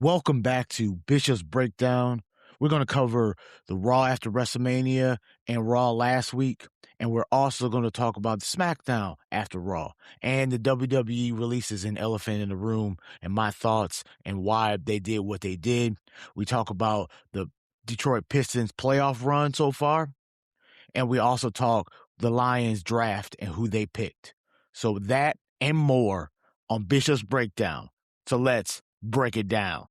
Welcome back to Bishop's Breakdown. We're going to cover the Raw after WrestleMania and Raw last week. And we're also going to talk about the SmackDown after Raw and the WWE releases in Elephant in the Room and my thoughts and why they did what they did. We talk about the Detroit Pistons playoff run so far. And we also talk the Lions draft and who they picked. So that and more on Bishop's Breakdown. So let's break it down.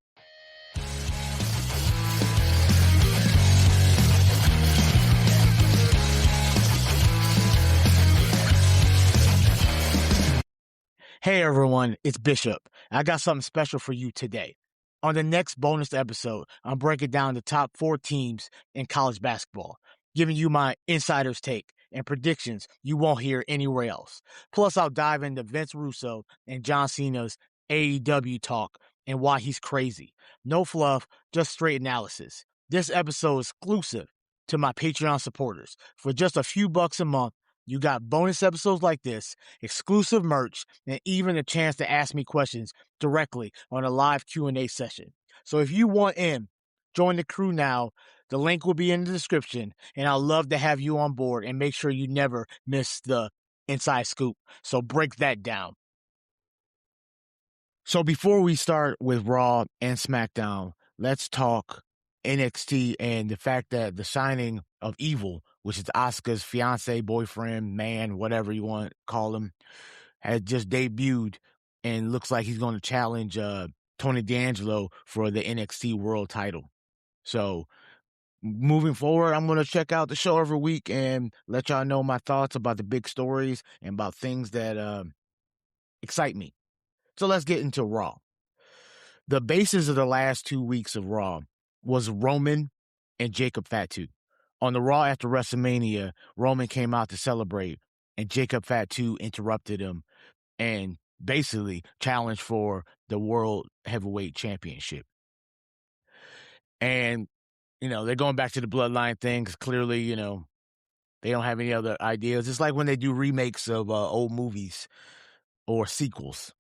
Hey everyone, it's Bishop. I got something special for you today. On the next bonus episode, I'm breaking down the top 4 teams in college basketball, giving you my insider's take and predictions you won't hear anywhere else. Plus, I'll dive into Vince Russo and John Cena's AEW talk and why he's crazy. No fluff, just straight analysis. This episode is exclusive to my Patreon supporters. For just a few bucks a month, you got bonus episodes like this, exclusive merch, and even a chance to ask me questions directly on a live Q&A session. So if you want in, join the crew now. The link will be in the description, and I'd love to have you on board and make sure you never miss the inside scoop. So break that down. So before we start with Raw and SmackDown, let's talk NXT and the fact that the signing of Evil, which is Asuka's fiance, boyfriend, man, whatever you want to call him, has just debuted and looks like he's going to challenge Tony D'Angelo for the NXT World title. So moving forward, I'm going to check out the show every week and let y'all know my thoughts about the big stories and about things that excite me. So let's get into Raw. The basis of the last 2 weeks of Raw was Roman and Jacob Fatu. On the Raw after WrestleMania, Roman came out to celebrate, and Jacob Fatu interrupted him and basically challenged for the World Heavyweight Championship. And, they're going back to the bloodline thing because clearly, they don't have any other ideas. It's like when they do remakes of old movies or sequels,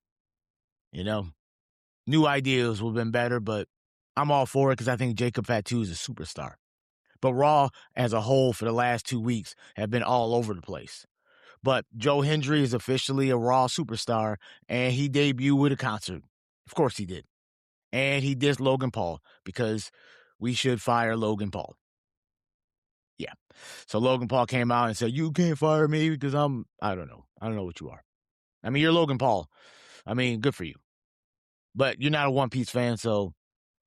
New ideas would have been better, but I'm all for it because I think Jacob Fatu is a superstar. But Raw as a whole for the last 2 weeks have been all over the place. But Joe Hendry is officially a Raw superstar, and he debuted with a concert. Of course he did. And he dissed Logan Paul because we should fire Logan Paul. Yeah. So Logan Paul came out and said, you can't fire me because I don't know. I don't know what you are. I mean, you're Logan Paul. I mean, good for you. But you're not a One Piece fan, so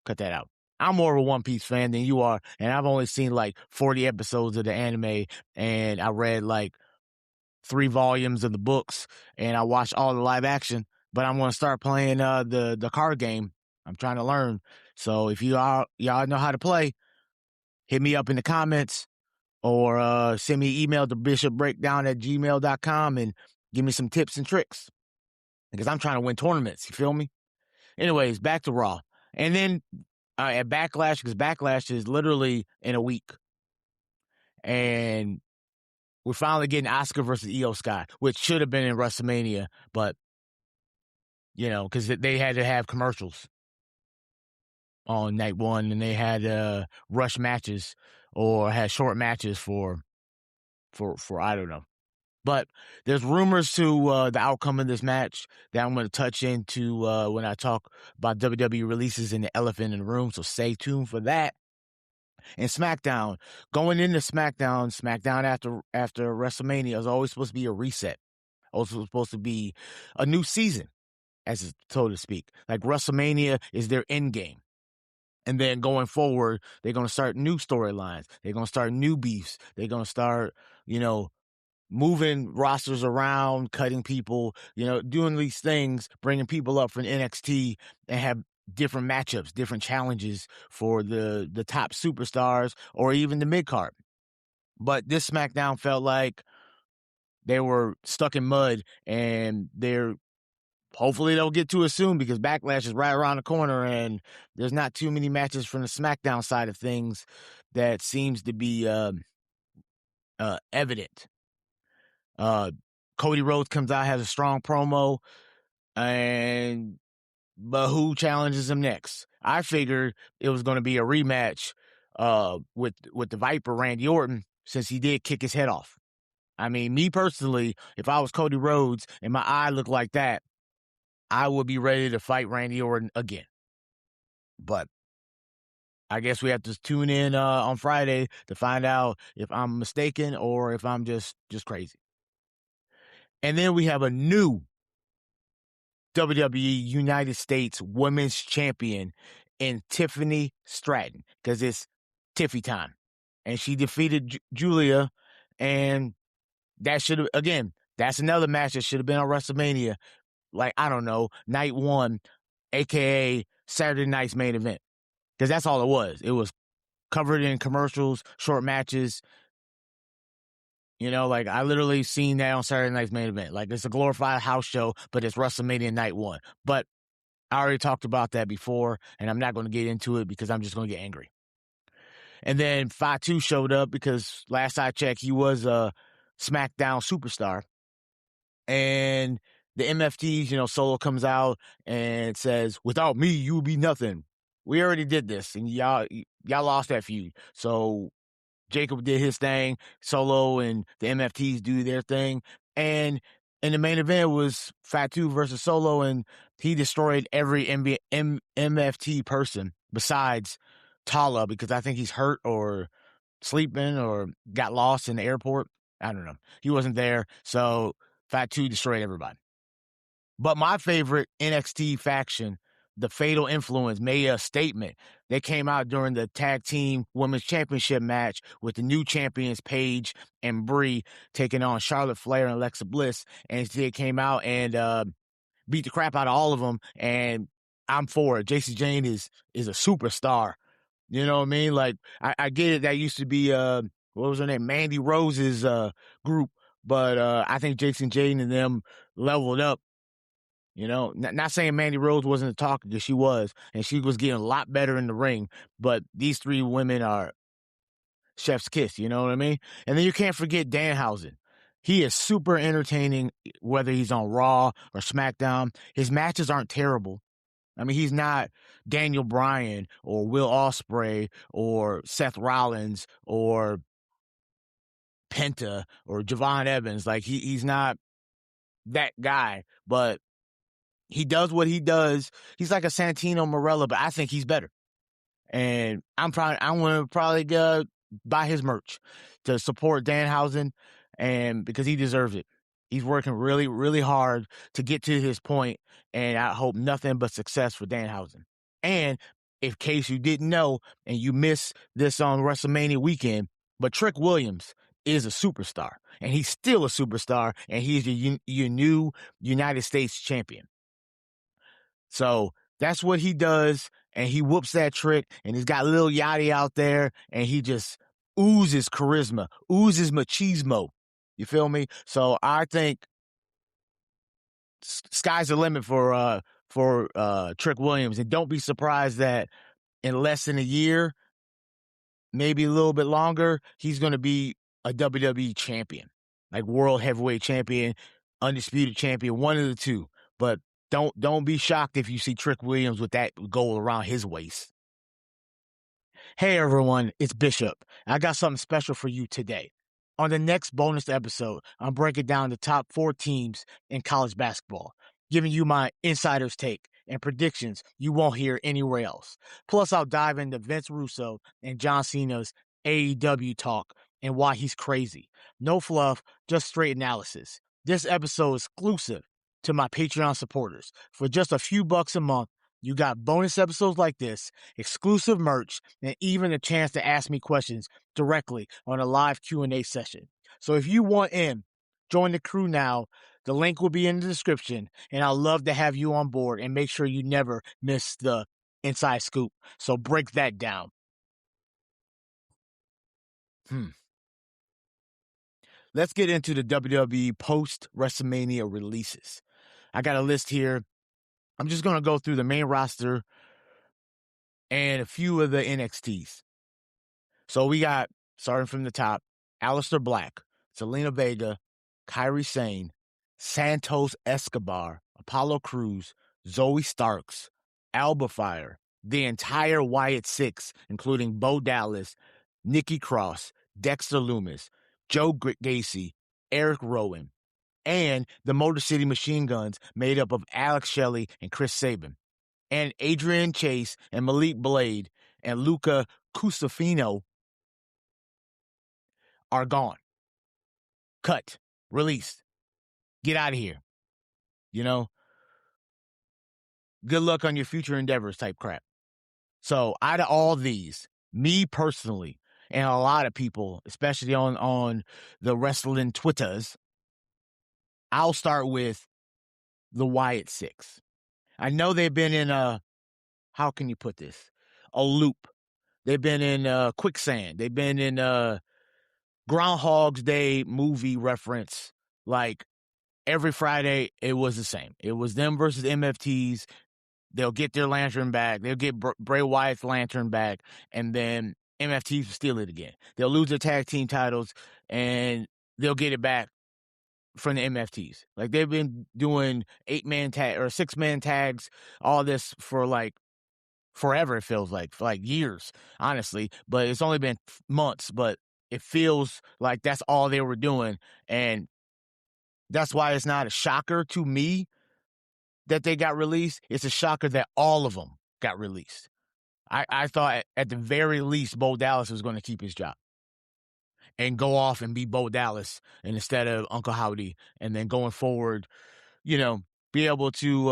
cut that out. I'm more of a One Piece fan than you are, and I've only seen like 40 episodes of the anime, and I read like 3 volumes of the books, and I watched all the live action. But I'm going to start playing the card game. I'm trying to learn. So if y'all know how to play, hit me up in the comments or send me an email to bishopbreakdown@gmail.com and give me some tips and tricks because I'm trying to win tournaments. You feel me? Anyways, back to Raw. And then at Backlash, because Backlash is literally in a week. And we're finally getting Asuka versus Io Sky, which should have been in WrestleMania, but, because they had to have commercials on night one, and they had rush matches or had short matches for I don't know. But there's rumors to the outcome of this match that I'm going to touch into when I talk about WWE releases in the Elephant in the Room. So stay tuned for that. And SmackDown, going into SmackDown after WrestleMania is always supposed to be a reset. Also supposed to be a new season, as so to speak. Like WrestleMania is their end game. And then going forward, they're going to start new storylines. They're going to start new beefs. They're going to start, moving rosters around, cutting people, doing these things, bringing people up from NXT and have different matchups, different challenges for the top superstars or even the mid-card. But this SmackDown felt like they were stuck in mud, and hopefully they'll get to it soon because Backlash is right around the corner, and there's not too many matches from the SmackDown side of things that seems to be evident. Cody Rhodes comes out, has a strong promo, and But who challenges him next? I figured it was going to be a rematch with the Viper, Randy Orton, since he did kick his head off. I mean, me personally, if I was Cody Rhodes and my eye looked like that, I would be ready to fight Randy Orton again. But I guess we have to tune in on Friday to find out if I'm mistaken or if I'm just crazy. And then we have a new WWE United States Women's Champion in Tiffany Stratton, because it's Tiffy time. And she defeated Julia, and that should have, again, that's another match that should have been on WrestleMania, like, I don't know, night one, a.k.a. Saturday night's main event. Because that's all it was. It was covered in commercials, short matches. You know, like, I literally seen that on Saturday night's main event. Like, it's a glorified house show, but it's WrestleMania night one. But I already talked about that before, and I'm not going to get into it because I'm just going to get angry. And then Fatu showed up because last I checked, he was a SmackDown superstar. And the MFTs, you know, Solo comes out and says, "Without me, you would be nothing. We already did this, and y'all lost that feud." So Jacob did his thing, Solo and the MFTs do their thing, and the main event was Fatu versus Solo, and he destroyed every MFT person besides Tala, because I think he's hurt or sleeping or got lost in the airport. I don't know. He wasn't there, so Fatu destroyed everybody. But my favorite NXT faction, the Fatal Influence, made a statement. They came out during the Tag Team Women's Championship match with the new champions, Paige and Brie, taking on Charlotte Flair and Alexa Bliss. And they came out and beat the crap out of all of them. And I'm for it. Jacy Jayne is a superstar. You know what I mean? Like, I get it. That used to be, what was her name? Mandy Rose's group. But I think Jacy Jayne and them leveled up. You know, not saying Mandy Rose wasn't a talker, because she was, and she was getting a lot better in the ring. But these three women are chef's kiss, you know what I mean? And then you can't forget Danhausen. He is super entertaining, whether he's on Raw or SmackDown. His matches aren't terrible. I mean, he's not Daniel Bryan or Will Ospreay or Seth Rollins or Penta or Javon Evans. Like, he's not that guy, but he does what he does. He's like a Santino Marella, but I think he's better. And I'm going to probably buy his merch to support Danhausen, and because he deserves it. He's working really, really hard to get to his point, and I hope nothing but success for Danhausen. And in case you didn't know and you missed this on WrestleMania weekend, but Trick Williams is a superstar, and he's still a superstar, and he's your new United States champion. So that's what he does, and he whoops that trick, and he's got Lil Yachty out there, and he just oozes charisma, oozes machismo. You feel me? So I think sky's the limit for Trick Williams, and don't be surprised that in less than a year, maybe a little bit longer, he's going to be a WWE champion, like world heavyweight champion, undisputed champion, one of the two. But don't be shocked if you see Trick Williams with that goal around his waist. Hey everyone, it's Bishop. I got something special for you today. On the next bonus episode, I'm breaking down the top 4 teams in college basketball, giving you my insider's take and predictions you won't hear anywhere else. Plus, I'll dive into Vince Russo and John Cena's AEW talk and why he's crazy. No fluff, just straight analysis. This episode is exclusive to my Patreon supporters. For just a few bucks a month, you got bonus episodes like this, exclusive merch, and even a chance to ask me questions directly on a live Q&A session. So if you want in, join the crew now. The link will be in the description, and I'd love to have you on board and make sure you never miss the inside scoop. So break that down. Let's get into the WWE post-WrestleMania releases. I got a list here. I'm just going to go through the main roster and a few of the NXTs. So we got, starting from the top, Aleister Black, Zelina Vega, Kairi Sane, Santos Escobar, Apollo Crews, Zoe Starks, Alba Fire, the entire Wyatt Six, including Bo Dallas, Nikki Cross, Dexter Lumis, Joe Gacy, Eric Rowan, and the Motor City Machine Guns made up of Alex Shelley and Chris Sabin, and Adrian Chase and Malik Blade and Luca Cusafino are gone. Cut. Released. Get out of here. You know? Good luck on your future endeavors type crap. So out of all these, me personally, and a lot of people, especially on the wrestling Twitters, I'll start with the Wyatt Six. I know they've been in how can you put this? A loop. They've been in quicksand. They've been in Groundhog's Day movie reference. Like every Friday, it was the same. It was them versus MFTs. They'll get their lantern back. They'll get Bray Wyatt's lantern back, and then MFTs will steal it again. They'll lose their tag team titles, and they'll get it back from the MFTs. Like they've been doing 8-man tag or 6-man tags, all this for like forever. It feels like for like years, honestly. But it's only been months. But it feels like that's all they were doing, and that's why it's not a shocker to me that they got released. It's a shocker that all of them got released. I thought at the very least Bo Dallas was going to keep his job and go off and be Bo Dallas and instead of Uncle Howdy, and then going forward, you know, be able to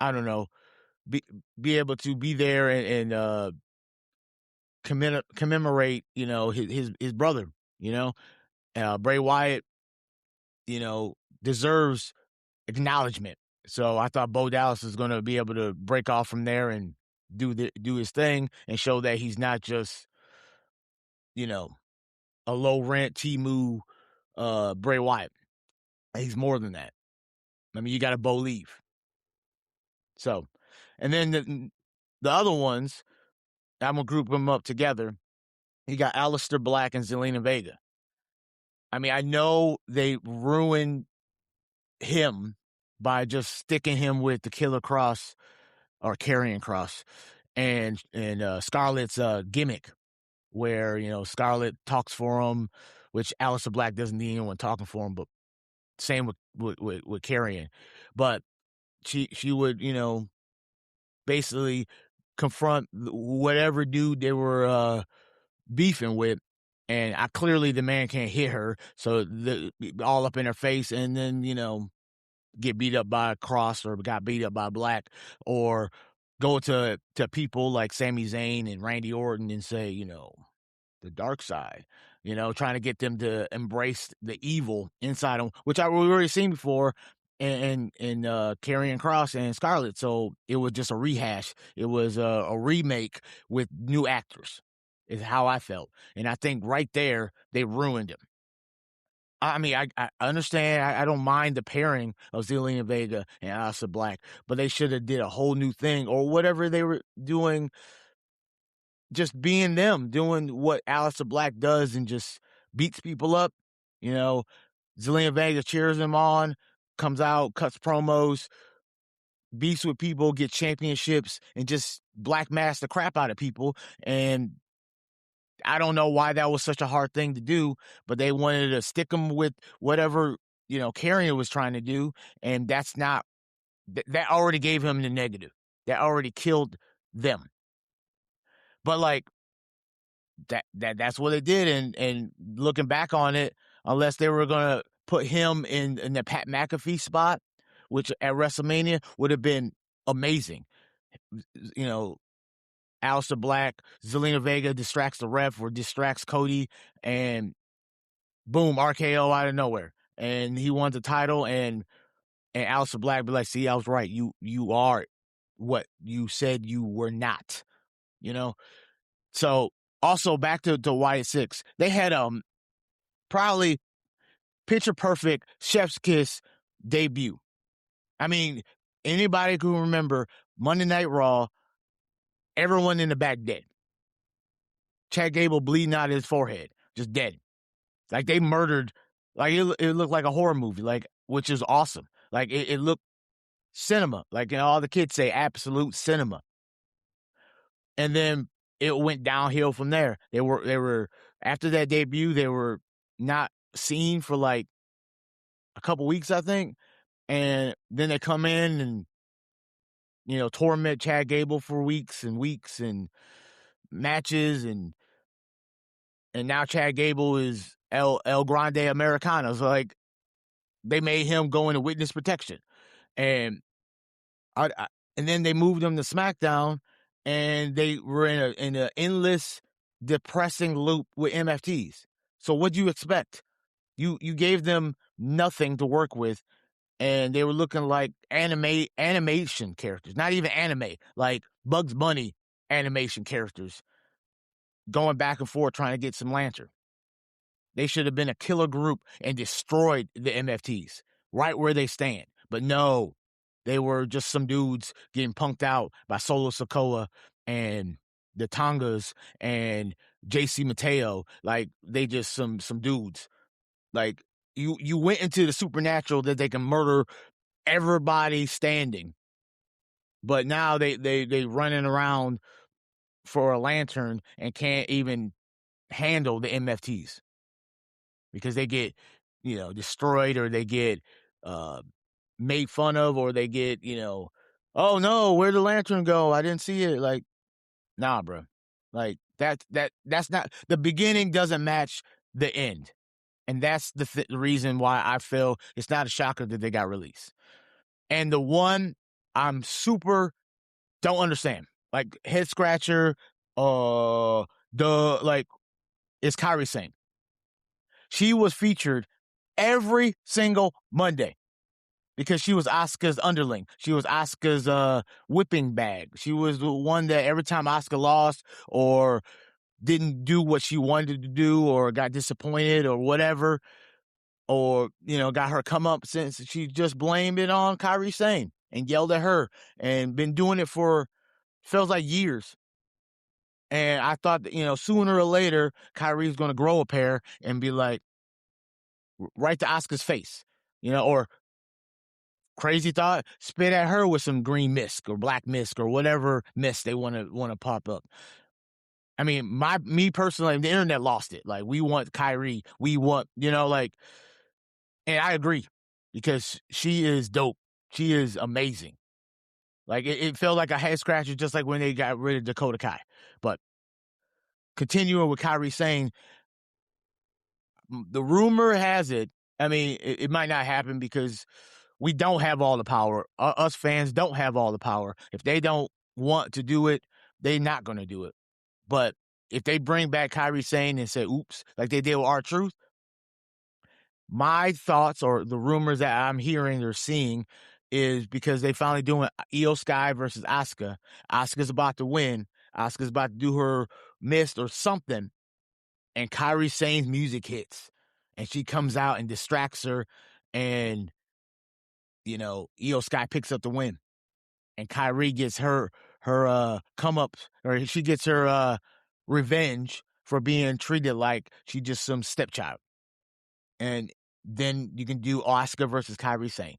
I don't know, be able to be there and commemorate, you know, his brother, you know, Bray Wyatt, you know, deserves acknowledgement. So I thought Bo Dallas was going to be able to break off from there and do his thing and show that he's not just, you know, a low rent Temu Bray Wyatt. He's more than that. I mean, you got to Bo leave. So, and then the other ones, I'm going to group them up together. You got Aleister Black and Zelina Vega. I mean, I know they ruined him by just sticking him with the Killer Cross or Karrion Kross and Scarlett's gimmick, where, you know, Scarlett talks for him, which Aleister Black doesn't need anyone talking for him, but same with Karrion. But she would, you know, basically confront whatever dude they were beefing with, and clearly the man can't hit her, so all up in her face, and then, you know, get beat up by Cross or got beat up by Black, or go to people like Sami Zayn and Randy Orton and say, you know, the dark side, you know, trying to get them to embrace the evil inside them, which we've already seen before in Karrion Kross and Scarlett. So it was just a rehash. It was a remake with new actors, is how I felt. And I think right there, they ruined him. I mean, I understand. I don't mind the pairing of Zelina Vega and Aleister Black, but they should have did a whole new thing or whatever they were doing. Just being them, doing what Aleister Black does and just beats people up. You know, Zelina Vega cheers him on, comes out, cuts promos, beats with people, gets championships, and just black mask the crap out of people. And I don't know why that was such a hard thing to do, but they wanted to stick them with whatever, you know, Karrion was trying to do. And that's not, that already gave him the negative. That already killed them. But like, that's what they did. And looking back on it, unless they were going to put him in the Pat McAfee spot, which at WrestleMania would have been amazing. You know, Aleister Black, Zelina Vega distracts the ref or distracts Cody, and boom, RKO out of nowhere. And he won the title, and Aleister Black be like, see, I was right. You are what you said you were not, you know? So also back to Wyatt Six, they had probably picture perfect chef's kiss debut. I mean, anybody can remember Monday Night Raw, everyone in the back dead. Chad Gable bleeding out his forehead, just dead. Like they murdered, like it looked like a horror movie, like, which is awesome. Like it looked cinema. Like, all the kids say, absolute cinema. And then it went downhill from there. They were after that debut, they were not seen for like a couple weeks, I think. And then they come in and, torment Chad Gable for weeks and weeks and matches, and now Chad Gable is El Grande Americano. So, like, they made him go into witness protection. And and then they moved him to SmackDown, and they were in an endless, depressing loop with MFTs. So what do you expect? You gave them nothing to work with, and they were looking like animation characters, not even anime, like Bugs Bunny animation characters, going back and forth trying to get some lantern. They should have been a killer group and destroyed the MFTs right where they stand. But no, they were just some dudes getting punked out by Solo Sikoa and the Tongas and JC Mateo. Like, they just some dudes. Like, you went into the supernatural that they can murder everybody standing. But now they running around for a lantern and can't even handle the MFTs because they get, destroyed, or they get made fun of, or they get, oh no, where'd the lantern go? I didn't see it. Like, nah, bro. Like, that's not, the beginning doesn't match the end. And that's the reason why I feel it's not a shocker that they got released. And the one I'm super don't understand, like, head scratcher, is Kairi Sane. She was featured every single Monday because she was Asuka's underling. She was Asuka's whipping bag. She was the one that every time Asuka lost or didn't do what she wanted to do, or got disappointed or whatever, or, got her come up, since she just blamed it on Kairi Sane and yelled at her, and been doing it for feels like years. And I thought that, sooner or later, Kyrie's going to grow a pair and be like, right to Asuka's face, or crazy thought, spit at her with some green mist or black mist or whatever mist they want to pop up. I mean, me personally, the internet lost it. Like, we want Kyrie. We want, and I agree, because she is dope. She is amazing. Like, it felt like a head scratcher, just like when they got rid of Dakota Kai. But continuing with Kairi Sane, the rumor has it, I mean, it might not happen because we don't have all the power. Us fans don't have all the power. If they don't want to do it, they're not going to do it. But if they bring back Kairi Sane and say, oops, like they did with R-Truth, my thoughts, or the rumors that I'm hearing or seeing, is because they finally doing Io Sky versus Asuka. Asuka's about to win. Asuka's about to do her mist or something, and Kairi Sane's music hits, and she comes out and distracts her, and, Io Sky picks up the win, and Kairi gets her come up, or she gets her revenge for being treated like she just some stepchild. And then you can do Asuka versus Kairi Sane.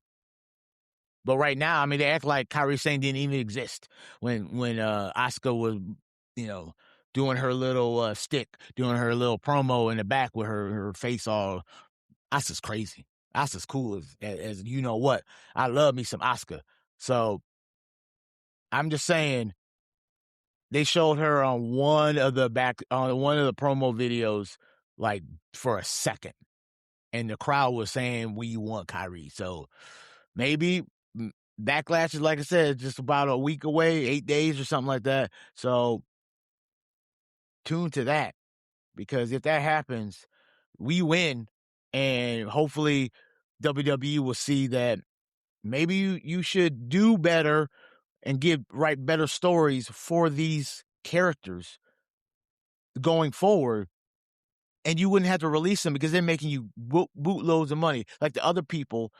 But right now, I mean, they act like Kairi Sane didn't even exist when Asuka was, doing her little stick, doing her little promo in the back with her face all. Asuka's crazy. Asuka's cool as you know what. I love me some Asuka. So I'm just saying, they showed her on one of the promo videos, like, for a second, and the crowd was saying, we want Kairi. So maybe Backlash is, like I said, just about a week away, 8 days or something like that. So tune to that, because if that happens, we win, and hopefully WWE will see that maybe you should do better and write better stories for these characters going forward, and you wouldn't have to release them because they're making you bootloads of money. Like the other people,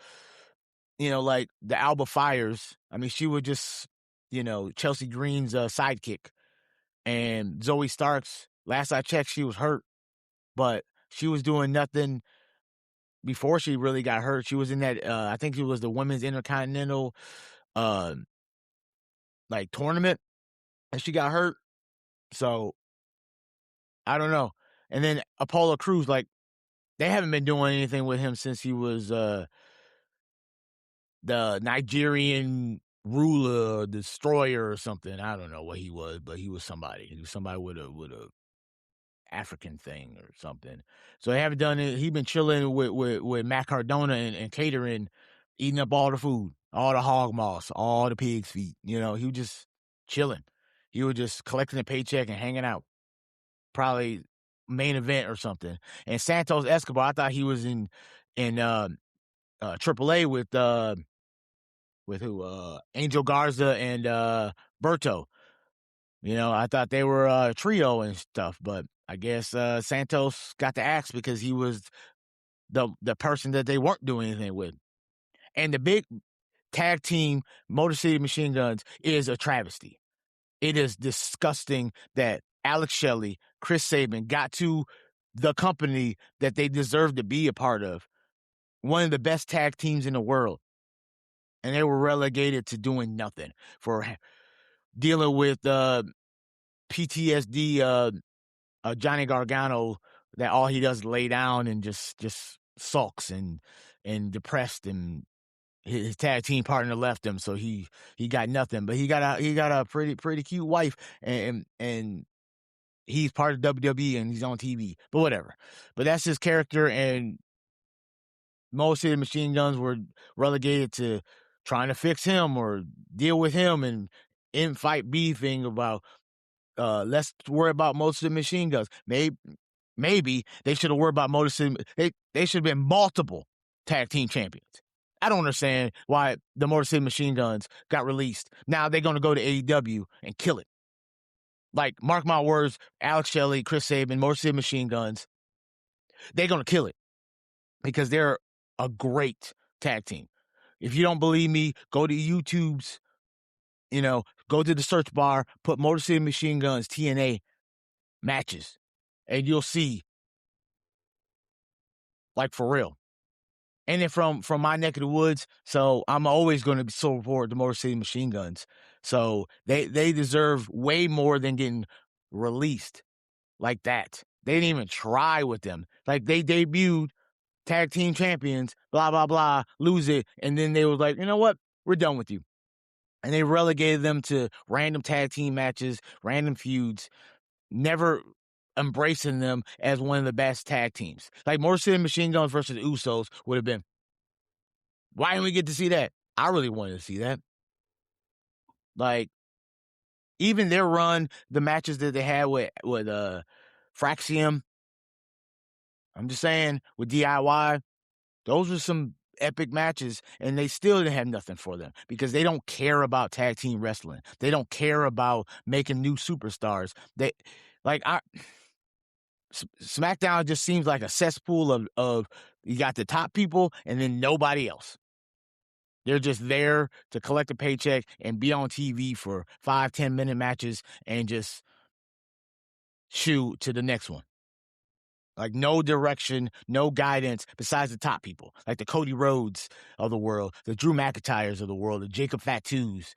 like the Alba Fires. I mean, she was just, Chelsea Green's sidekick. And Zoe Starks, last I checked, she was hurt, but she was doing nothing before she really got hurt. She was in that, I think it was the Women's Intercontinental like tournament, and she got hurt. So I don't know. And then Apollo Crews, like they haven't been doing anything with him since he was the Nigerian ruler, destroyer, or something. I don't know what he was, but he was somebody. He was somebody with a African thing or something. So they haven't done it. He's been chilling with Matt Cardona and catering, eating up all the food, all the hog moss, all the pig's feet. You know, he was just chilling. He was just collecting a paycheck and hanging out. Probably main event or something. And Santos Escobar, I thought he was in AAA with who? Angel Garza and Berto. You know, I thought they were a trio and stuff, but I guess Santos got the axe because he was the person that they weren't doing anything with. And the big tag team Motor City Machine Guns is a travesty. It is disgusting that Alex Shelley, Chris Sabin got to the company that they deserve to be a part of, one of the best tag teams in the world, and they were relegated to doing nothing, for dealing with PTSD, Johnny Gargano, that all he does is lay down and just sulks and depressed, and his tag team partner left him, so he got nothing. But he got a pretty cute wife, and he's part of WWE and he's on TV. But whatever. But that's his character, and most of the Machine Guns were relegated to trying to fix him or deal with him and in-fight beefing about let's worry about most of the Machine Guns. Maybe they should have worried about Motor City. They should have been multiple tag team champions. I don't understand why the Motor City Machine Guns got released. Now they're going to go to AEW and kill it. Like, mark my words, Alex Shelley, Chris Sabin, Motor City Machine Guns, they're going to kill it because they're a great tag team. If you don't believe me, go to YouTube's, go to the search bar, put Motor City Machine Guns TNA matches, and you'll see, like, for real. And then from my neck of the woods, so I'm always going to support the Motor City Machine Guns. So they deserve way more than getting released like that. They didn't even try with them. Like, they debuted tag team champions, blah, blah, blah, lose it, and then they were like, you know what? We're done with you. And they relegated them to random tag team matches, random feuds, never embracing them as one of the best tag teams. Like, Motor City Machine Guns versus the Usos would have been. Why didn't we get to see that? I really wanted to see that. Like, even their run, the matches that they had with Fraxium, I'm just saying, with DIY, those were some epic matches, and they still didn't have nothing for them because they don't care about tag team wrestling. They don't care about making new superstars. SmackDown just seems like a cesspool of you got the top people and then nobody else. They're just there to collect a paycheck and be on TV for 5-10 minute matches and just shoot to the next one. Like, no direction, no guidance besides the top people, like the Cody Rhodes of the world, the Drew McIntyres of the world, the Jacob Fatus,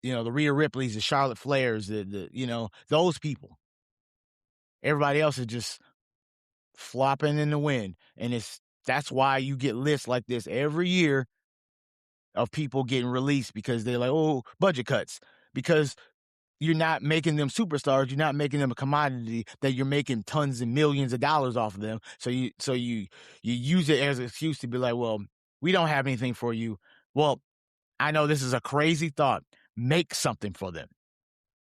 the Rhea Ripleys, the Charlotte Flairs, those people. Everybody else is just flopping in the wind. And that's why you get lists like this every year of people getting released because they're like, oh, budget cuts. Because you're not making them superstars. You're not making them a commodity that you're making tons and millions of dollars off of them. So you use it as an excuse to be like, well, we don't have anything for you. Well, I know this is a crazy thought. Make something for them.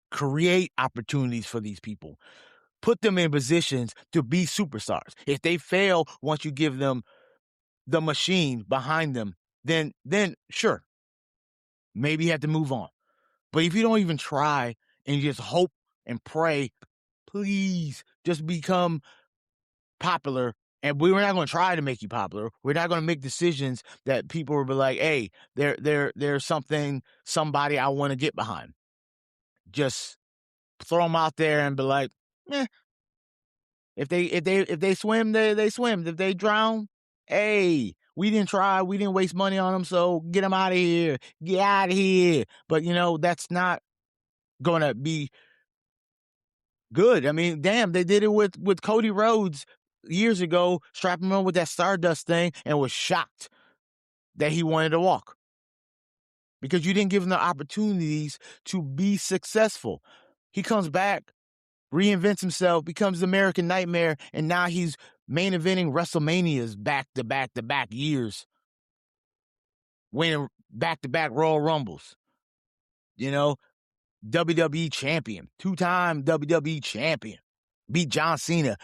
Create opportunities for these people. Put them in positions to be superstars. If they fail once you give them the machine behind them, then sure, maybe you have to move on. But if you don't even try and you just hope and pray, please just become popular. And we're not going to try to make you popular. We're not going to make decisions that people will be like, hey, there's somebody I want to get behind. Just throw them out there and be like, if they swim, they swim. If they drown, hey, we didn't try, we didn't waste money on them, so get them out of here. Get out of here. But, that's not going to be good. I mean, damn, they did it with Cody Rhodes years ago, strapping him on with that Stardust thing, and was shocked that he wanted to walk. Because you didn't give him the opportunities to be successful. He comes back, reinvents himself, becomes the American Nightmare, and now he's main eventing WrestleManias back-to-back years. Winning back-to-back Royal Rumbles. WWE champion. 2-time WWE champion. Beat John Cena.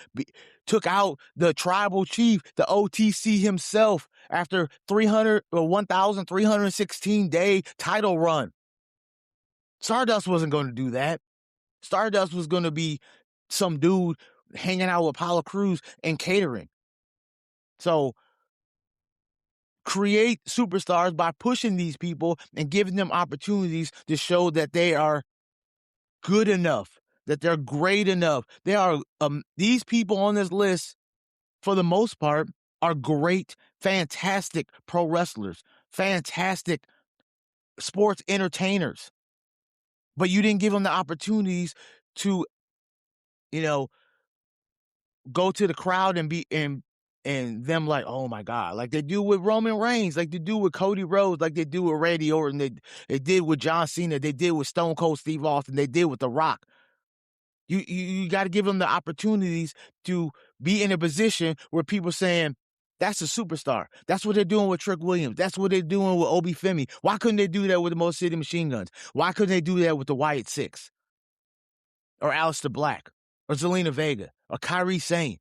Took out the tribal chief, the OTC himself, after 1,316-day title run. Stardust wasn't going to do that. Stardust was going to be some dude hanging out with Apollo Crews and catering. So create superstars by pushing these people and giving them opportunities to show that they are good enough, that they're great enough. They are these people on this list, for the most part, are great, fantastic pro wrestlers, fantastic sports entertainers. But you didn't give them the opportunities to, go to the crowd and be and them like, oh my God, like they do with Roman Reigns, like they do with Cody Rhodes, like they do with Randy Orton, they did with John Cena, they did with Stone Cold Steve Austin, they did with The Rock. You got to give them the opportunities to be in a position where people saying, that's a superstar. That's what they're doing with Trick Williams. That's what they're doing with Obi Femi. Why couldn't they do that with the Most City Machine Guns? Why couldn't they do that with the Wyatt Six? Or Aleister Black? Or Zelina Vega? Or Kairi Sane?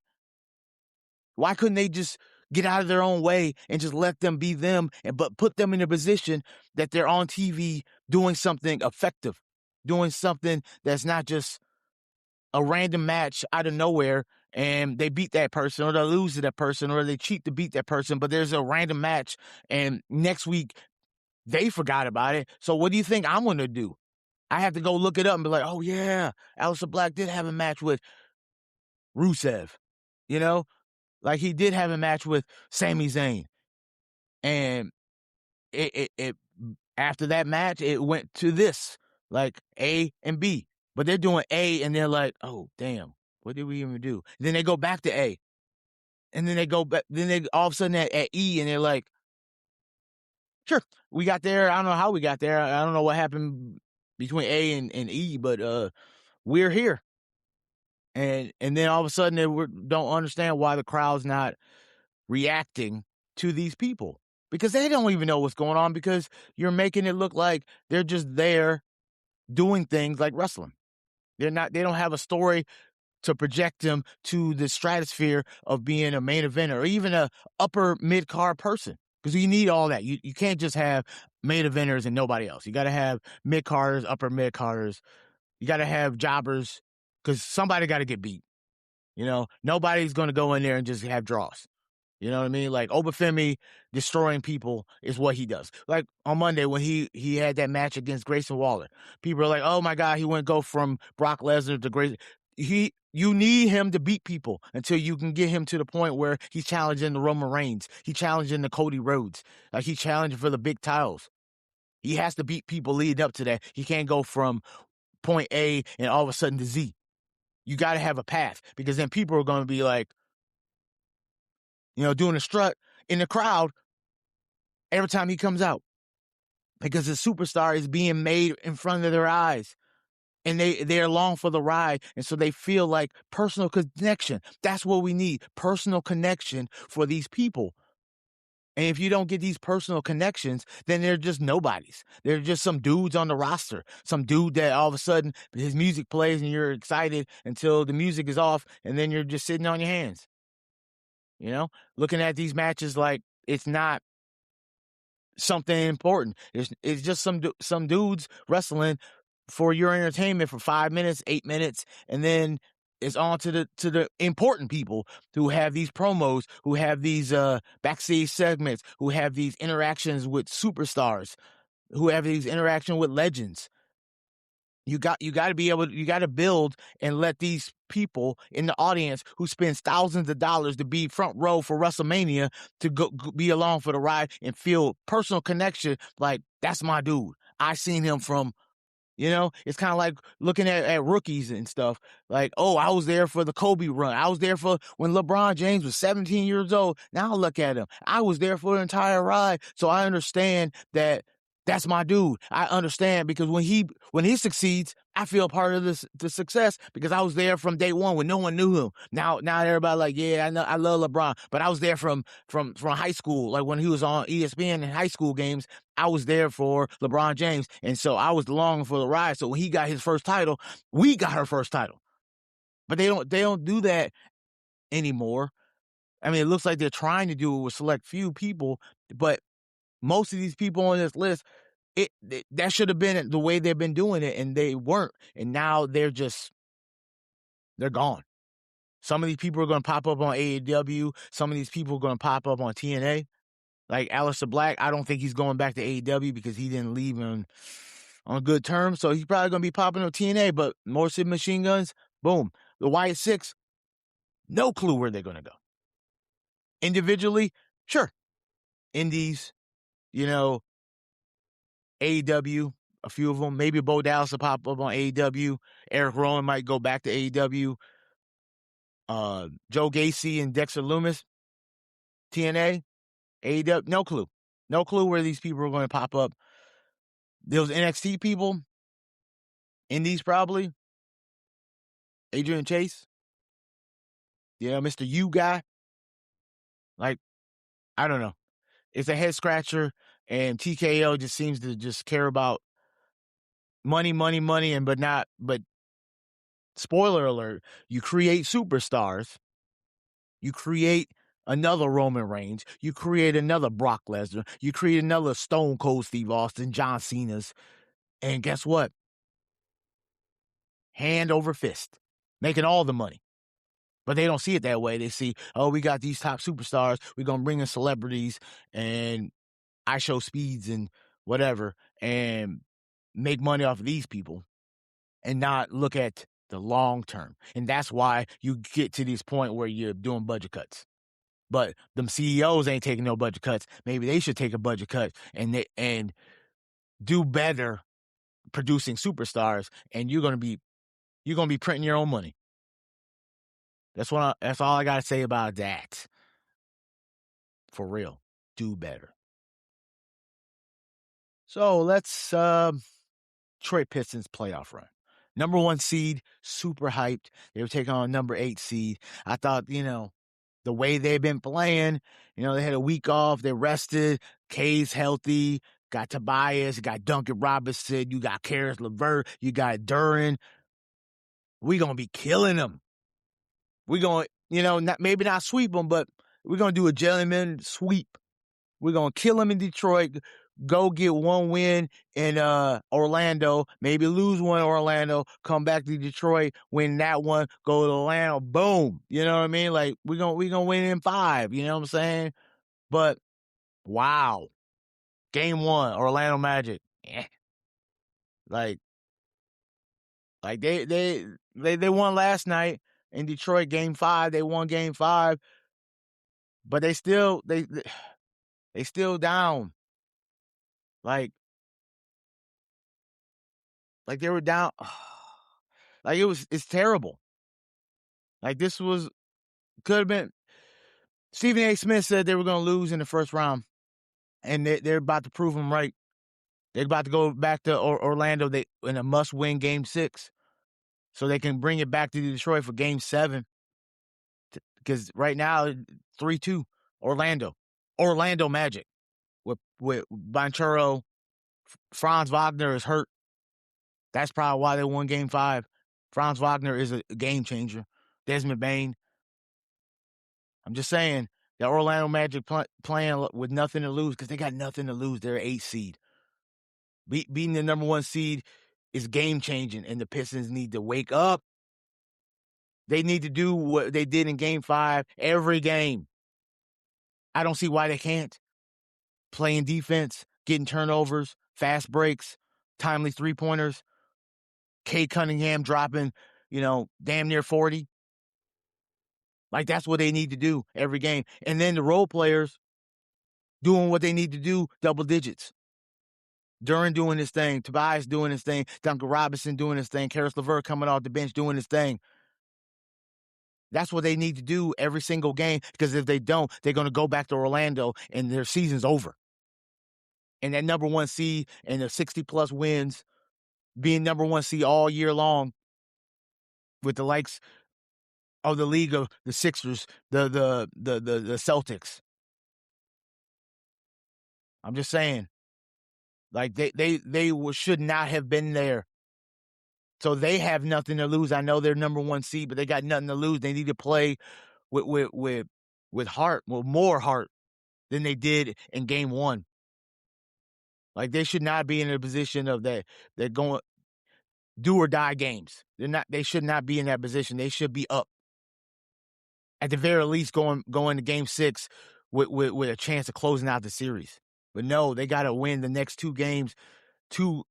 Why couldn't they just get out of their own way and just let them be them, but put them in a position that they're on TV doing something effective, doing something that's not just a random match out of nowhere and they beat that person or they lose to that person or they cheat to beat that person, but there's a random match and next week they forgot about it. So what do you think I'm going to do? I have to go look it up and be like, oh yeah, Aleister Black did have a match with Rusev, like he did have a match with Sami Zayn. And it after that match, it went to this, like A and B. But they're doing A and they're like, oh, damn, what did we even do? Then they go back to A. And then they go back, then they all of a sudden at E and they're like, sure, we got there. I don't know how we got there. I don't know what happened between A and E, but we're here. And then all of a sudden they don't understand why the crowd's not reacting to these people. Because they don't even know what's going on because you're making it look like they're just there doing things like wrestling. They don't have a story to project them to the stratosphere of being a main eventer or even a upper mid-card person. Because you need all that. You can't just have main eventers and nobody else. You got to have mid-carders, upper mid-carders. You got to have jobbers because somebody got to get beat. Nobody's going to go in there and just have draws. You know what I mean? Like Obafemi destroying people is what he does. Like on Monday when he had that match against Grayson Waller, people are like, "Oh my God, he wouldn't go from Brock Lesnar to Grayson." You need him to beat people until you can get him to the point where he's challenging the Roman Reigns, he's challenging the Cody Rhodes, like he's challenging for the big titles. He has to beat people leading up to that. He can't go from point A and all of a sudden to Z. You got to have a path because then people are going to be like, doing a strut in the crowd every time he comes out because the superstar is being made in front of their eyes and they're along for the ride. And so they feel like personal connection. That's what we need. Personal connection for these people. And if you don't get these personal connections, then they're just nobodies. They're just some dudes on the roster. Some dude that all of a sudden his music plays and you're excited until the music is off and then you're just sitting on your hands. Looking at these matches like it's not something important. It's just some dudes wrestling for your entertainment for 5 minutes, 8 minutes, and then it's on to the important people who have these promos, who have these backstage segments, who have these interactions with superstars, who have these interactions with legends. You got to be able. You got to build and let these people in the audience who spends thousands of dollars to be front row for WrestleMania to go be along for the ride and feel personal connection. Like, that's my dude. I seen him from. It's kind of like looking at rookies and stuff. Like, oh, I was there for the Kobe run. I was there for when LeBron James was 17 years old. Now look at him. I was there for the entire ride. So I understand that that's my dude. I understand because when he succeeds, I feel part of the success because I was there from day one when no one knew him. Now everybody like, yeah, I know, I love LeBron, but I was there from high school. Like when he was on ESPN in high school games, I was there for LeBron James, and so I was along for the ride. So when he got his first title, we got our first title. But they don't do that anymore. I mean, it looks like they're trying to do it with select few people, but most of these people on this list, that should have been the way they've been doing it, and they weren't. And now they're gone. Some of these people are going to pop up on AEW. Some of these people are going to pop up on TNA. Like Aleister Black, I don't think he's going back to AEW because he didn't leave on good terms. So he's probably going to be popping on TNA, but Morrissey Machine Guns, boom. The Wyatt Six, no clue where they're going to go. Individually, sure. Indies, AEW, a few of them. Maybe Bo Dallas will pop up on AEW. Eric Rowan might go back to AEW. Joe Gacy and Dexter Lumis, TNA, AEW, no clue. No clue where these people are going to pop up. Those NXT people, Indies probably. Adrian Chase, Mr. U guy. Like, I don't know. It's a head scratcher, and TKO just seems to just care about money, but spoiler alert, you create superstars. You create another Roman Reigns. You create another Brock Lesnar. You create another Stone Cold Steve Austin, John Cena's. And guess what? Hand over fist, making all the money. But they don't see it that way. They see, oh, we got these top superstars. We're going to bring in celebrities and I show speeds and whatever and make money off of these people and not look at the long term. And that's why you get to this point where you're doing budget cuts. But them CEOs ain't taking no budget cuts. Maybe they should take a budget cut and do better producing superstars, and you're gonna be printing your own money. That's all I gotta say about that. For real, do better. So let's Detroit Pistons playoff run. Number 1 seed, super hyped. They were taking on number 8 seed. I thought, the way they've been playing, they had a week off. They rested. K's healthy. Got Tobias. You got Duncan Robinson. You got Karis LeVert. You got Duran. We're going to be killing them. We're going to, maybe not sweep them, but we're going to do a gentleman sweep. We're going to kill them in Detroit. Go get one win in Orlando, maybe lose one in Orlando, come back to Detroit, win that one, go to Orlando, boom. You know what I mean? Like, we're gonna win in 5, you know what I'm saying? But wow. Game 1, Orlando Magic. Like they won last night in Detroit, game 5. They won game 5. But they still down. Like they were down. Like it's terrible. Like this could have been. Stephen A. Smith said they were going to lose in the first round, and they're about to prove them right. They're about to go back to Orlando in a must-win game 6, so they can bring it back to Detroit for game 7. Because right now, 3-2, Orlando Magic with Banchero. Franz Wagner is hurt. That's probably why they won game 5. Franz Wagner is a game changer. Desmond Bain. I'm just saying, the Orlando Magic playing with nothing to lose because they got nothing to lose. They're 8 seed. Beating the number 1 seed is game changing, and the Pistons need to wake up. They need to do what they did in game 5 every game. I don't see why they can't. Playing defense, getting turnovers, fast breaks, timely 3-pointers. Kay Cunningham dropping, damn near 40. Like, that's what they need to do every game. And then the role players doing what they need to do, double digits. Duran doing his thing, Tobias doing his thing, Duncan Robinson doing his thing, Karis LeVert coming off the bench doing his thing. That's what they need to do every single game, because if they don't, they're going to go back to Orlando and their season's over. And that number one seed and the 60-plus wins, being number one seed all year long with the likes of the league of the Sixers, the Celtics. I'm just saying, like they should not have been there. So they have nothing to lose. I know they're number one seed, but they got nothing to lose. They need to play with heart, with more heart than they did in game one. Like, they should not be in a position of that they're going do or die games. They should not be in that position. They should be up. At the very least, going to game 6 with a chance of closing out the series. But no, they got to win the next 2 games to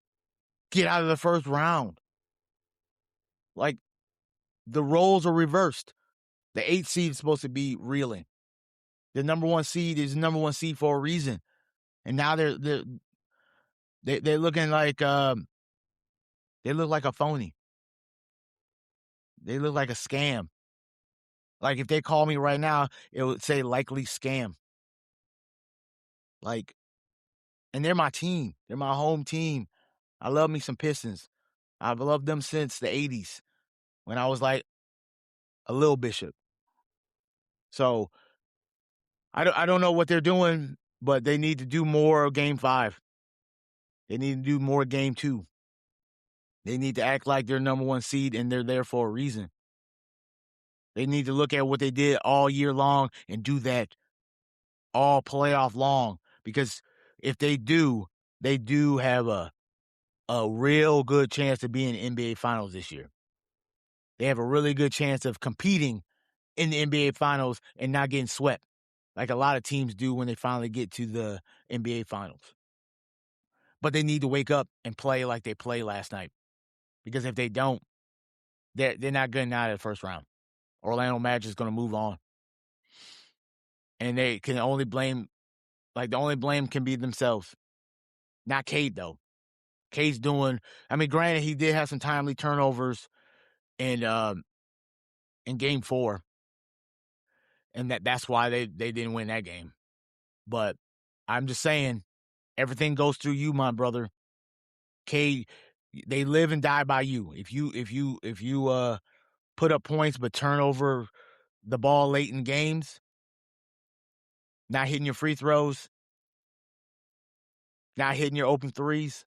get out of the first round. Like, the roles are reversed. The 8th seed is supposed to be reeling. The number one seed is the number one seed for a reason. And now they're looking like they look like a phony. They look like a scam. Like, if they call me right now, it would say likely scam. Like, and they're my team. They're my home team. I love me some Pistons. I've loved them since the 80s when I was like a little Bishop. So I don't know what they're doing, but they need to do more game 5. They need to do more game 2. They need to act like they're number one seed and they're there for a reason. They need to look at what they did all year long and do that all playoff long. Because if they do have a real good chance to be in the NBA Finals this year. They have a really good chance of competing in the NBA Finals and not getting swept, like a lot of teams do when they finally get to the NBA Finals. But they need to wake up and play like they played last night. Because if they don't, they're not getting out of the first round. Orlando Magic is going to move on. And they can only blame, like, the only blame can be themselves. Not Cade, though. Cade's doing, I mean, granted, he did have some timely turnovers in game 4. And that's why they didn't win that game. But I'm just saying, everything goes through you, my brother. Cade, they live and die by you. If you put up points but turn over the ball late in games, not hitting your free throws, not hitting your open threes,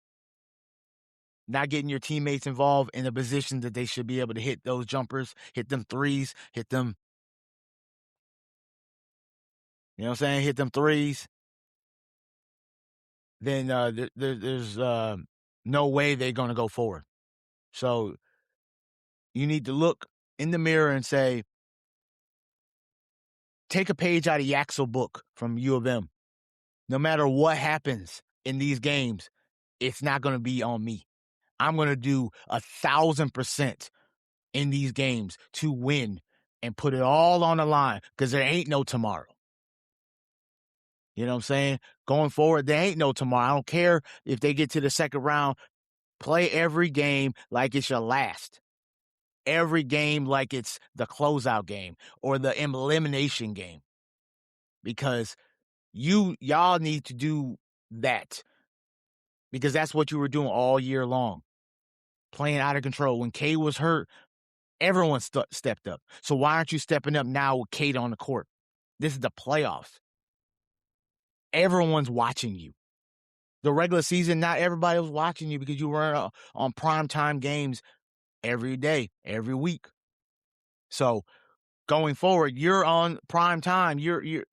not getting your teammates involved in a position that they should be able to hit those jumpers, hit them threes, hit them, you know what I'm saying, hit them threes, then there's no way they're going to go forward. So you need to look in the mirror and say, take a page out of Yaxel book from U of M. No matter what happens in these games, it's not going to be on me. I'm going to do 1,000% in these games to win and put it all on the line, because there ain't no tomorrow. You know what I'm saying? Going forward, there ain't no tomorrow. I don't care if they get to the second round. Play every game like it's your last. Every game like it's the closeout game or the elimination game. Because y'all need to do that. Because that's what you were doing all year long. Playing out of control. When Cade was hurt, everyone stepped up. So why aren't you stepping up now with Cade on the court? This is the playoffs. Everyone's watching you. The regular season, not everybody was watching you because you weren't on primetime games every day, every week. So going forward, you're on prime time. You're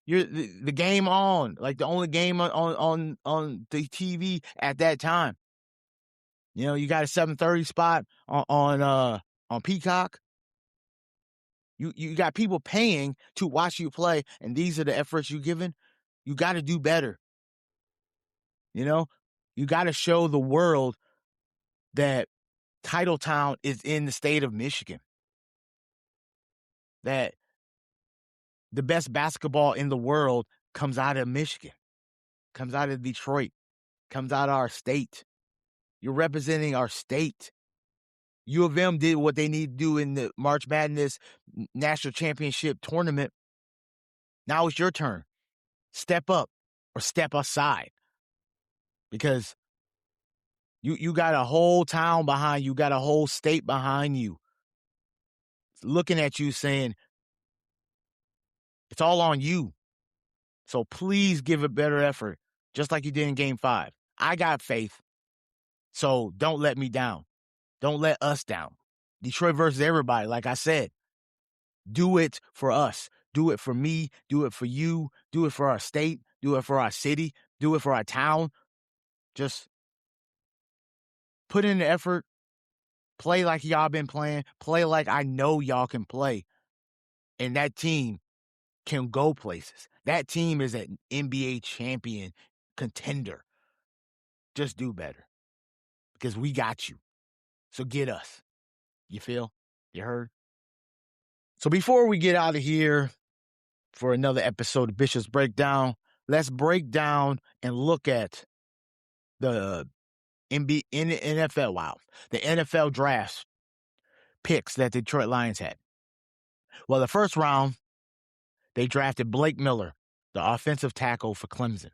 the game on, like the only game on the TV at that time. You know, you got a 7:30 spot on Peacock. You got people paying to watch you play, and these are the efforts you're giving. You got to do better. You know, you got to show the world that title town is in the state of Michigan. That the best basketball in the world comes out of Michigan, comes out of Detroit, comes out of our state. You're representing our state. U of M did what they need to do in the March Madness National Championship tournament. Now it's your turn. Step up or step aside. Because you got a whole town behind you, got a whole state behind you, looking at you saying, it's all on you. So please give a better effort, just like you did in Game 5. I got faith, so don't let me down. Don't let us down. Detroit versus everybody, like I said. Do it for us. Do it for me. Do it for you. Do it for our state. Do it for our city. Do it for our town. Just put in the effort. Play like y'all been playing. Play like I know y'all can play. And that team can go places. That team is an NBA champion contender. Just do better. Because we got you. So get us. You feel? You heard? So before we get out of here for another episode of Bishop's Breakdown, let's break down and look at the NFL. Wow. The NFL draft picks that the Detroit Lions had. Well, the first round, they drafted Blake Miller, the offensive tackle for Clemson,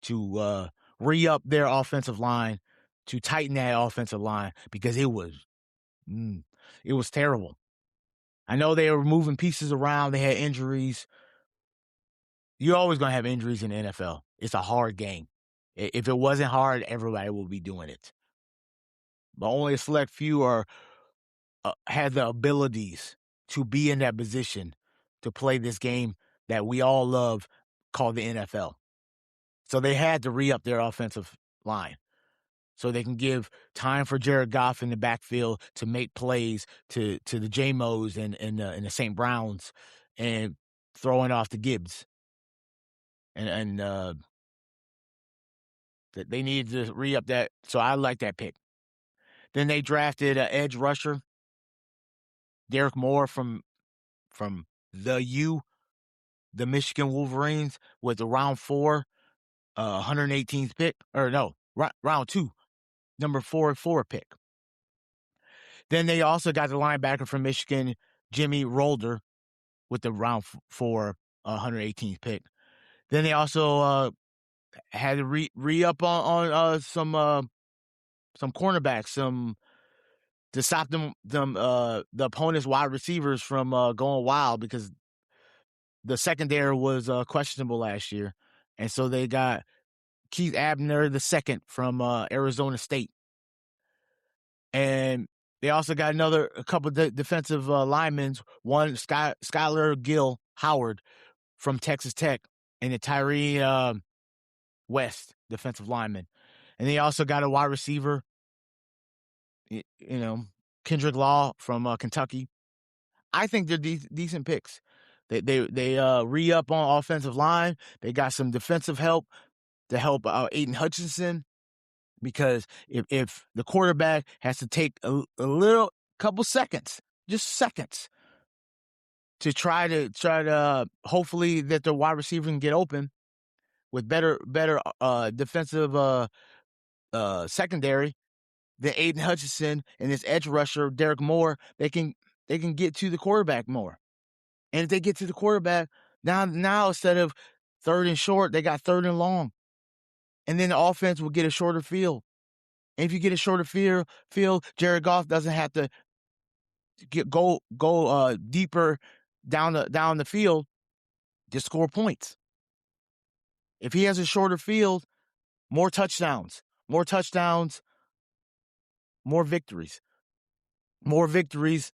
to re-up their offensive line, to tighten that offensive line because it was terrible. I know they were moving pieces around. They had injuries. You're always going to have injuries in the NFL. It's a hard game. If it wasn't hard, everybody would be doing it. But only a select few had the abilities to be in that position to play this game that we all love called the NFL. So they had to re-up their offensive line so they can give time for Jared Goff in the backfield to make plays to the J-Mos and the St. Browns and throwing off the Gibbs. And they needed to re-up that. So I like that pick. Then they drafted an edge rusher, Derek Moore from the Michigan Wolverines, with the round 4, 118th pick. Or no, round 2, number 4 pick. Then they also got the linebacker from Michigan, Jimmy Rolder, with the round 4, 118th pick. Then they also had to re-up on some cornerbacks, to stop the opponent's wide receivers from going wild, because the secondary was questionable last year. And so they got Keith Abner II from Arizona State. And they also got a couple of defensive linemen, one Skylar Gill Howard from Texas Tech, and the Tyree West defensive lineman. And they also got a wide receiver, Kendrick Law from Kentucky. I think they're decent picks. They re-up on offensive line. They got some defensive help to help Aiden Hutchinson, because if the quarterback has to take a couple seconds, just seconds, to try to hopefully that the wide receiver can get open with better defensive secondary, then Aiden Hutchinson and this edge rusher Derek Moore, they can get to the quarterback more. And if they get to the quarterback, now instead of 3rd and short, they got 3rd and long. And then the offense will get a shorter field. And if you get a shorter field, Jared Goff doesn't have to go deeper down the field to score points. If he has a shorter field, more touchdowns, more victories. More victories,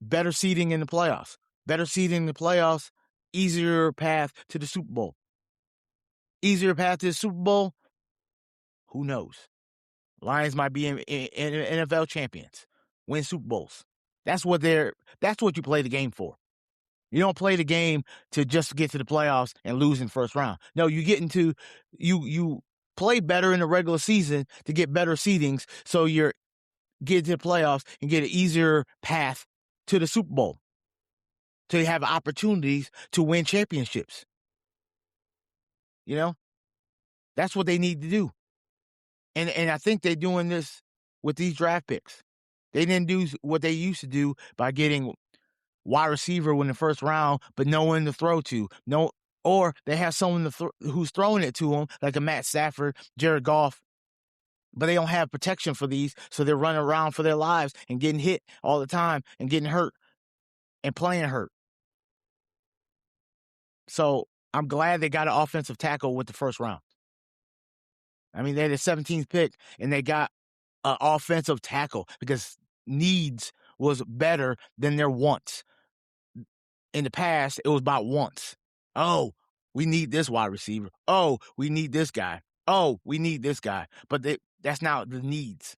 better seeding in the playoffs. Better seeding in the playoffs, easier path to the Super Bowl. Easier path to the Super Bowl, who knows? Lions might be in NFL champions, win Super Bowls. That's what you play the game for. You don't play the game to just get to the playoffs and lose in first round. No, you play better in the regular season to get better seedings, so you're get to the playoffs and get an easier path to the Super Bowl. So they have opportunities to win championships. You know, that's what they need to do. And I think they're doing this with these draft picks. They didn't do what they used to do by getting wide receiver in the first round, but no one to throw to. No, or they have someone who's throwing it to them, like a Matt Stafford, Jared Goff, but they don't have protection for these, so they're running around for their lives and getting hit all the time and getting hurt and playing hurt. So I'm glad they got an offensive tackle with the first round. I mean, they had the 17th pick, and they got an offensive tackle because needs was better than their wants. In the past, it was about wants. Oh, we need this wide receiver. Oh, we need this guy. Oh, we need this guy. But that's not the needs.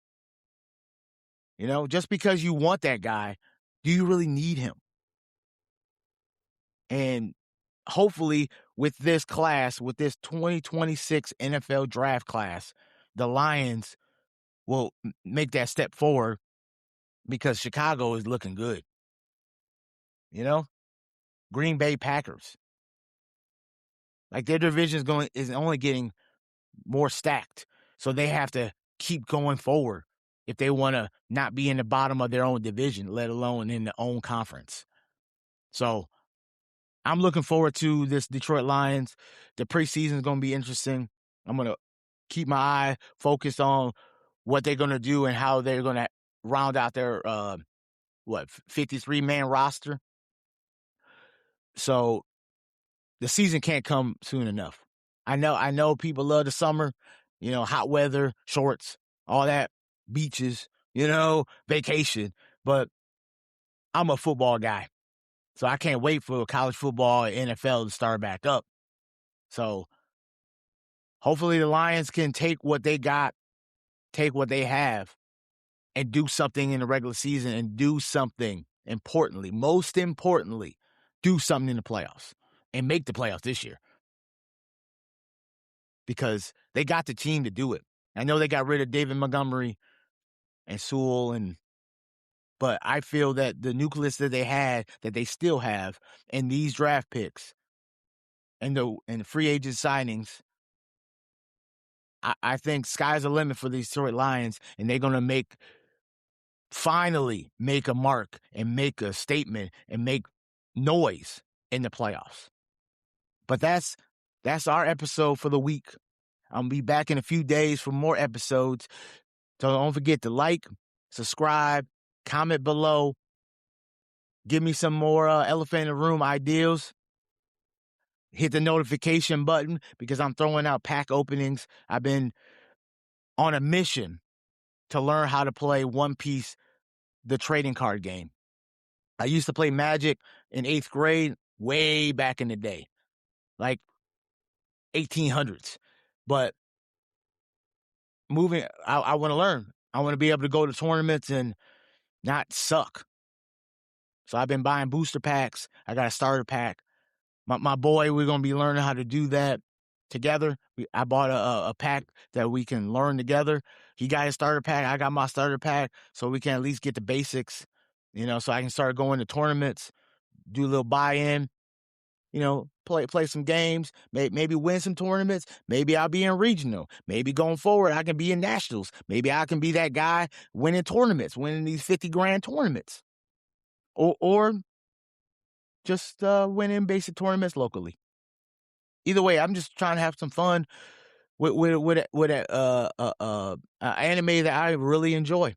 You know, just because you want that guy, do you really need him? And hopefully with this class, with this 2026 NFL draft class, the Lions will make that step forward because Chicago is looking good. You know, Green Bay Packers, like their division is only getting more stacked, so they have to keep going forward if they want to not be in the bottom of their own division, let alone in their own conference. So I'm looking forward to this Detroit Lions. The preseason is going to be interesting. I'm going to keep my eye focused on what they're going to do and how they're going to round out their 53-man roster. So the season can't come soon enough. I know people love the summer, you know, hot weather, shorts, all that, beaches, you know, vacation, but I'm a football guy. So I can't wait for college football and NFL to start back up. So hopefully the Lions can take what they got, take what they have, and do something in the regular season and do something importantly, most importantly, do something in the playoffs and make the playoffs this year. Because they got the team to do it. I know they got rid of David Montgomery and Sewell, but I feel that the nucleus that they had, that they still have, and these draft picks and the free agent signings, I think sky's the limit for these Detroit Lions, and they're going to finally make a mark and make a statement and make noise in the playoffs. But that's our episode for the week. I'll be back in a few days for more episodes. So don't forget to like, subscribe, comment below. Give me some more elephant in the room ideas. Hit the notification button because I'm throwing out pack openings. I've been on a mission to learn how to play One Piece, the trading card game. I used to play Magic in 8th grade, way back in the day, like 1800s. But I want to learn. I want to be able to go to tournaments and not suck. So I've been buying booster packs. I got a starter pack. My boy, we're going to be learning how to do that together. I bought a pack that we can learn together. He got his starter pack. I got my starter pack, so we can at least get the basics, you know, so I can start going to tournaments, do a little buy-in, you know, play some games, maybe win some tournaments. Maybe I'll be in regional. Maybe going forward, I can be in nationals. Maybe I can be that guy winning tournaments, winning these 50 grand tournaments. Or just winning basic tournaments locally. Either way, I'm just trying to have some fun with an anime that I really enjoy.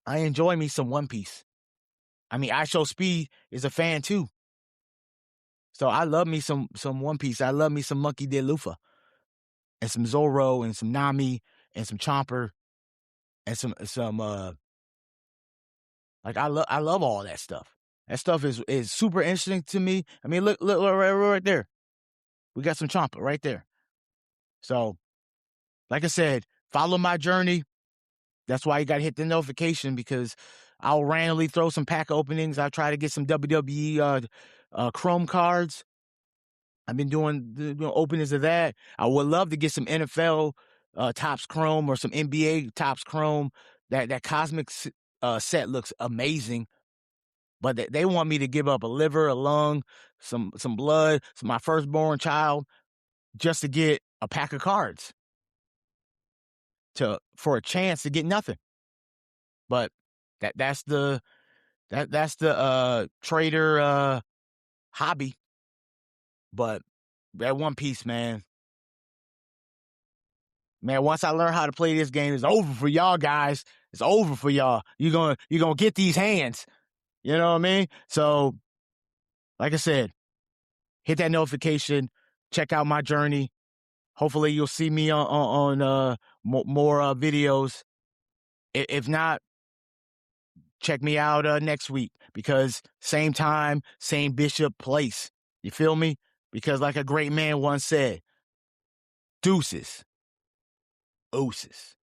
I enjoy me some One Piece. I mean, ISO Speed is a fan too. So I love me some One Piece. I love me some Monkey D. Luffy and some Zoro and some Nami and some Chomper and some like I love all that stuff. That stuff is super interesting to me. I mean, look right there. We got some Chomper right there. So, like I said, follow my journey. That's why you got to hit the notification because I'll randomly throw some pack openings. I'll try to get some WWE Chrome cards. I've been doing openings of that. I would love to get some NFL Topps Chrome or some NBA Topps Chrome That cosmic set looks amazing, but they want me to give up a liver, a lung, some blood, my firstborn child, just to get a pack of cards for a chance to get nothing. But that's the trader hobby. But that One Piece, man, once I learn how to play this game, it's over for y'all guys. It's over for y'all. You're gonna get these hands. You know what I mean? So, like I said, hit that notification. Check out my journey. Hopefully, you'll see me on more videos. If not, check me out next week, because same time, same bishop place. You feel me? Because like a great man once said, deuces, ooses.